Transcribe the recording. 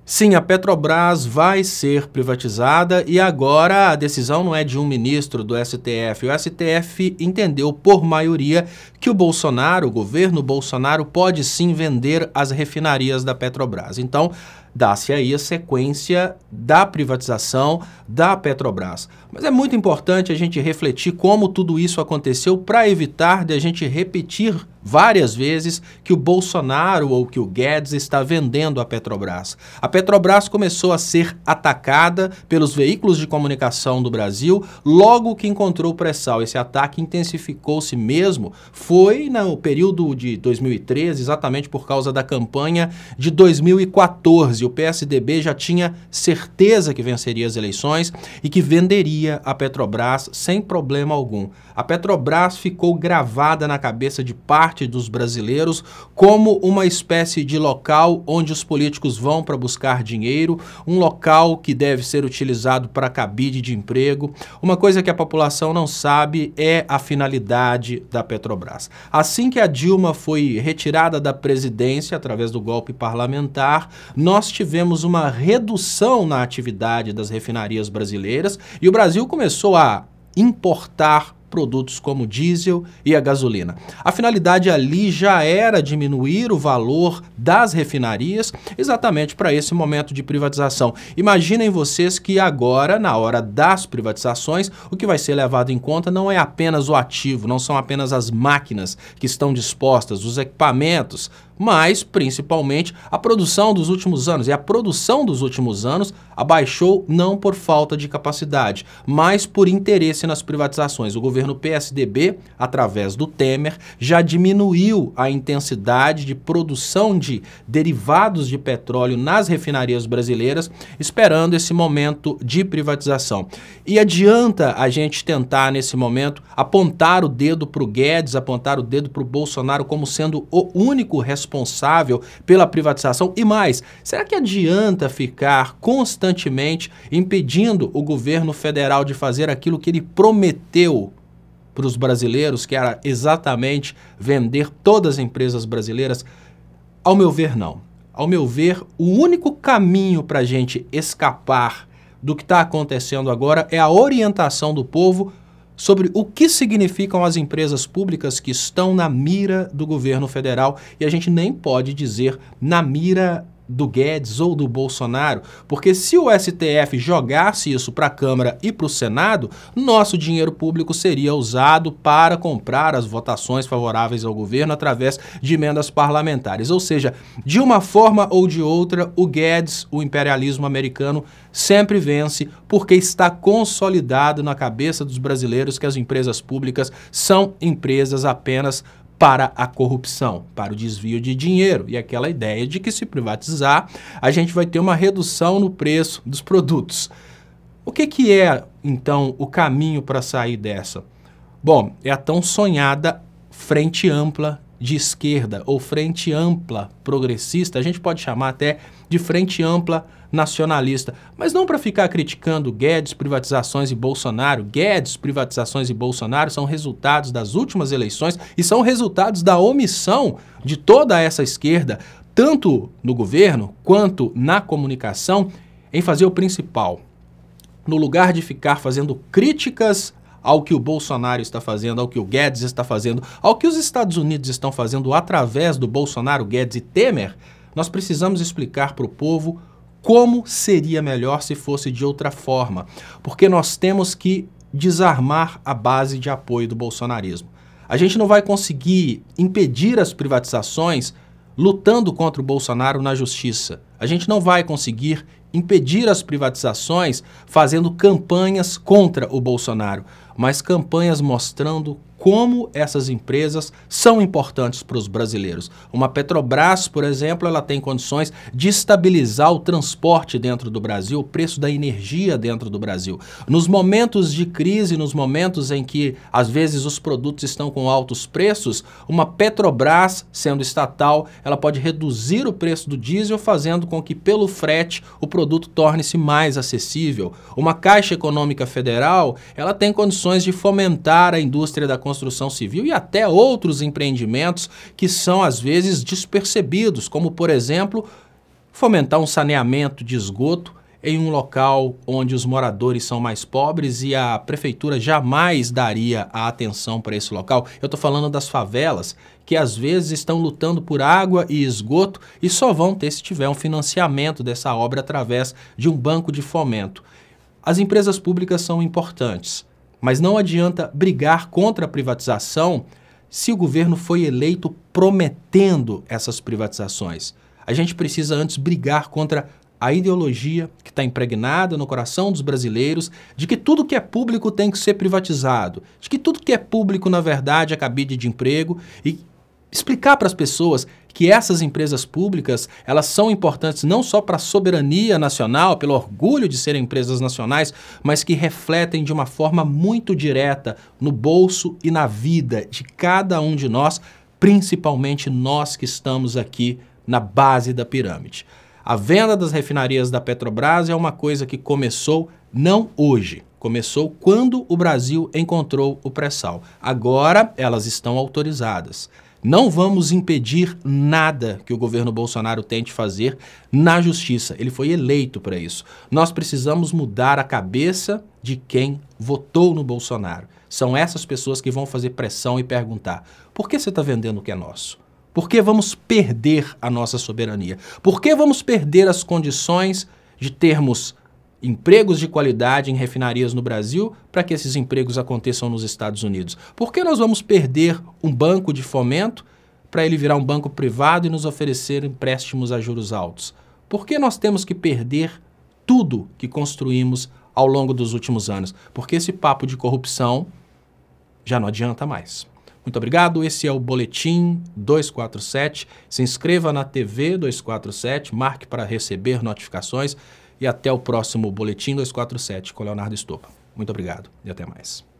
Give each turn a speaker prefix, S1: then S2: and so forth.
S1: Sim, a Petrobras vai ser privatizada e agora a decisão não é de um ministro do STF. O STF entendeu por maioria que o Bolsonaro, o governo Bolsonaro, pode sim vender as refinarias da Petrobras. Então, dá-se aí a sequência da privatização da Petrobras. Mas é muito importante a gente refletir como tudo isso aconteceu para evitar de a gente repetir várias vezes que o Bolsonaro ou que o Guedes está vendendo a Petrobras. A Petrobras começou a ser atacada pelos veículos de comunicação do Brasil logo que encontrou o pré-sal. Esse ataque intensificou-se mesmo, foi no período de 2013, exatamente por causa da campanha de 2014. O PSDB já tinha certeza que venceria as eleições e que venderia a Petrobras sem problema algum. A Petrobras ficou gravada na cabeça de parte dos brasileiros como uma espécie de local onde os políticos vão para buscar dinheiro, um local que deve ser utilizado para cabide de emprego. Uma coisa que a população não sabe é a finalidade da Petrobras. Assim que a Dilma foi retirada da presidência através do golpe parlamentar, nós tivemos uma redução na atividade das refinarias brasileiras e o Brasil começou a importar produtos como diesel e a gasolina. A finalidade ali já era diminuir o valor das refinarias exatamente para esse momento de privatização. Imaginem vocês que agora, na hora das privatizações, o que vai ser levado em conta não é apenas o ativo, não são apenas as máquinas que estão dispostas, os equipamentos, mas principalmente a produção dos últimos anos. E a produção dos últimos anos abaixou não por falta de capacidade, mas por interesse nas privatizações. O governo PSDB, através do Temer, já diminuiu a intensidade de produção de derivados de petróleo nas refinarias brasileiras, esperando esse momento de privatização. E adianta a gente tentar, nesse momento, apontar o dedo para o Guedes, apontar o dedo para o Bolsonaro como sendo o único responsável pela privatização? E mais, será que adianta ficar constantemente impedindo o governo federal de fazer aquilo que ele prometeu para os brasileiros, que era exatamente vender todas as empresas brasileiras? Ao meu ver, não. Ao meu ver, o único caminho para a gente escapar do que está acontecendo agora é a orientação do povo sobre o que significam as empresas públicas que estão na mira do governo federal, e a gente nem pode dizer na mira do Guedes ou do Bolsonaro, porque se o STF jogasse isso para a Câmara e para o Senado, nosso dinheiro público seria usado para comprar as votações favoráveis ao governo através de emendas parlamentares. Ou seja, de uma forma ou de outra, o Guedes, o imperialismo americano, sempre vence porque está consolidado na cabeça dos brasileiros que as empresas públicas são empresas apenas para a corrupção, para o desvio de dinheiro e aquela ideia de que se privatizar a gente vai ter uma redução no preço dos produtos. O que é, então, o caminho para sair dessa? Bom, é a tão sonhada frente ampla de esquerda ou frente ampla progressista, a gente pode chamar até de frente ampla nacionalista, mas não para ficar criticando Guedes, privatizações e Bolsonaro. Guedes, privatizações e Bolsonaro são resultados das últimas eleições e são resultados da omissão de toda essa esquerda, tanto no governo quanto na comunicação, em fazer o principal. No lugar de ficar fazendo críticas ao que o Bolsonaro está fazendo, ao que o Guedes está fazendo, ao que os Estados Unidos estão fazendo através do Bolsonaro, Guedes e Temer, nós precisamos explicar para o povo como seria melhor se fosse de outra forma, porque nós temos que desarmar a base de apoio do bolsonarismo. A gente não vai conseguir impedir as privatizações lutando contra o Bolsonaro na justiça. A gente não vai conseguir impedir as privatizações fazendo campanhas contra o Bolsonaro, mas campanhas mostrando como essas empresas são importantes para os brasileiros. Uma Petrobras, por exemplo, ela tem condições de estabilizar o transporte dentro do Brasil, o preço da energia dentro do Brasil. Nos momentos de crise, nos momentos em que, às vezes, os produtos estão com altos preços, uma Petrobras, sendo estatal, ela pode reduzir o preço do diesel, fazendo com que, pelo frete, o produto torne-se mais acessível. Uma Caixa Econômica Federal, ela tem condições de fomentar a indústria da construção civil e até outros empreendimentos que são, às vezes, despercebidos, como, por exemplo, fomentar um saneamento de esgoto em um local onde os moradores são mais pobres e a prefeitura jamais daria a atenção para esse local. Eu estou falando das favelas, que às vezes estão lutando por água e esgoto e só vão ter se tiver um financiamento dessa obra através de um banco de fomento. As empresas públicas são importantes, mas não adianta brigar contra a privatização se o governo foi eleito prometendo essas privatizações. A gente precisa antes brigar contra a ideologia que está impregnada no coração dos brasileiros de que tudo que é público tem que ser privatizado, de que tudo que é público, na verdade, é cabide de emprego, e explicar para as pessoas que essas empresas públicas, elas são importantes não só para a soberania nacional, pelo orgulho de serem empresas nacionais, mas que refletem de uma forma muito direta no bolso e na vida de cada um de nós, principalmente nós que estamos aqui na base da pirâmide. A venda das refinarias da Petrobras é uma coisa que começou não hoje, começou quando o Brasil encontrou o pré-sal. Agora elas estão autorizadas. Não vamos impedir nada que o governo Bolsonaro tente fazer na justiça. Ele foi eleito para isso. Nós precisamos mudar a cabeça de quem votou no Bolsonaro. São essas pessoas que vão fazer pressão e perguntar: por que você está vendendo o que é nosso? Por que vamos perder a nossa soberania? Por que vamos perder as condições de termos empregos de qualidade em refinarias no Brasil para que esses empregos aconteçam nos Estados Unidos? Por que nós vamos perder um banco de fomento para ele virar um banco privado e nos oferecer empréstimos a juros altos? Por que nós temos que perder tudo que construímos ao longo dos últimos anos? Porque esse papo de corrupção já não adianta mais. Muito obrigado, esse é o Boletim 247. Se inscreva na TV 247, marque para receber notificações e até o próximo Boletim 247 com Leonardo Estopa. Muito obrigado e até mais.